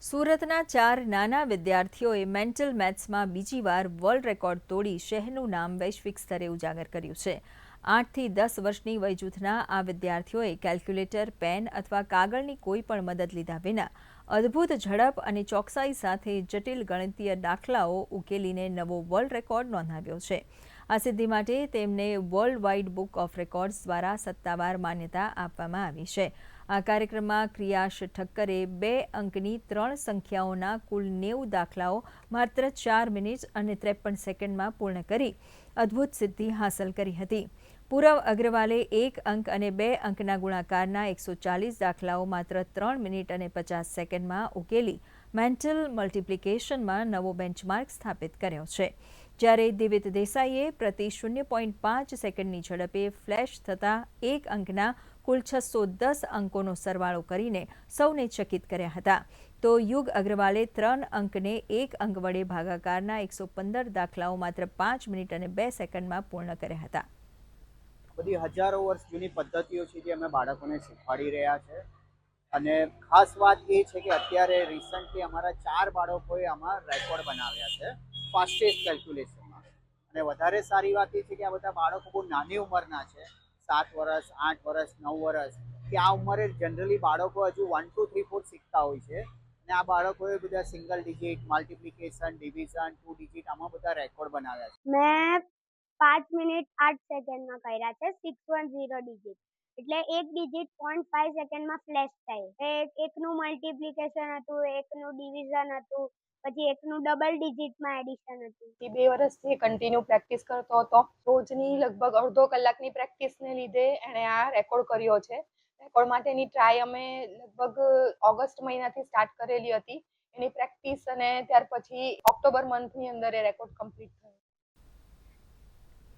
સુરતના 4 નાના વિદ્યાર્થીઓએ મેન્ટલ મેથ્સમાં બીજી વાર વર્લ્ડ રેકોર્ડ તોડી શહેરનું નામ વૈશ્વિક સ્તરે ઉજાગર કર્યું છે. 8થી 10 વર્ષની વય જૂથના આ વિદ્યાર્થીઓએ કેલ્ક્યુલેટર, પેન અથવા કાગળની કોઈ પણ મદદ લીધા વિના અદ્ભુત ઝડપ અને ચોકસાઈ સાથે જટિલ ગણિતીય દાખલાઓ ઉકેલીને નવો વર્લ્ડ રેકોર્ડ નોંધાવ્યો છે. આ સિદ્ધિ માટે તેમને world wide book of records દ્વારા સત્તાવાર માન્યતા આપવામાં આવી છે. આ કાર્યક્રમમાં ક્રિયાશ ઠક્કરે 2 અંકની 3 સંખ્યાઓના કુલ 90 દાખલાઓ માત્ર 4 મિનિટ અને 53 સેકન્ડમાં પૂર્ણ કરી અદ્ભુત સિદ્ધિ હાંસલ કરી હતી. પૂરવ અગ્રવાલે 1 અંક અને 2 અંકના ગુણાકારના 140 દાખલાઓ માત્ર 3 મિનિટ અને 50 સેકન્ડમાં ઉકેલી મેન્ટલ મલ્ટિપ્લિકેશનમાં નવો બેન્ચમાર્ક સ્થાપિત કર્યો છે. જ્યારે દિવિત દેસાઈએ પ્રતિ 0.5 સેકન્ડની ઝડપે ફ્લેશ થતા 1 અંકના કુલ 610 અંકોનો સરવાળો કરીને સૌને ચકિત કર્યા હતા. તો યુગ અગ્રવાલે 3 અંકને 1 અંક વડે ભાગાકારના 115 દાખલાઓ માત્ર 5 મિનિટ અને 2 સેકન્ડમાં પૂર્ણ કર્યા હતા. બધી હજારો વર્ષ જૂની પદ્ધતિઓ છે જે અમે બાળકોને શીખવાડી રહ્યા છે. અને ખાસ વાત એ છે કે અત્યારે રિસન્ટલી અમારા 4 બાળકોએ આમાં રેકોર્ડ બનાવ્યા છે ફાસ્ટેસ્ટ કેલ્ક્યુલેશનમાં. અને વધારે સારી વાત એ છે કે આ બધા બાળકો બહુ નાની ઉંમરના છે, 7 વર્ષ, 8 વર્ષ, 9 વર્ષ, કે આ ઉંમરે જનરલી બાળકો હજુ 1, 2, 3, 4 શીખતા હોય છે. અને આ બાળકોએ બધા single digit, multiplication, division, 2 digit આમાં બધા રેકોર્ડ બનાવ્યા છે. મેં 5 મિનિટ 8 સેકન્ડમાં કર્યા છે 610 ડિજિટ. એટલે એક ડિજિટ 0.5 સેકન્ડમાં ફ્લેશ થાય. એકનું મલ્ટિપ્લિકેશન હતું, એકનું ડિવિઝન હતું, પછી એકનું ડબલ ડિજિટમાં એડિશન હતું. 2 વર્ષથી કન્ટિન્યુ પ્રેક્ટિસ કરતો હતો. રોજની લગભગ અડધો કલાકની પ્રેક્ટિસને લીધે એણે આ રેકોર્ડ કર્યો છે. રેકોર્ડ માટેની ટ્રાય અમે લગભગ ઓગસ્ટ મહિનાથી સ્ટાર્ટ કરેલી હતી. એની પ્રેક્ટિસ અને ત્યાર પછી ઓક્ટોબર મંથની અંદર એ રેકોર્ડ કમ્પ્લીટ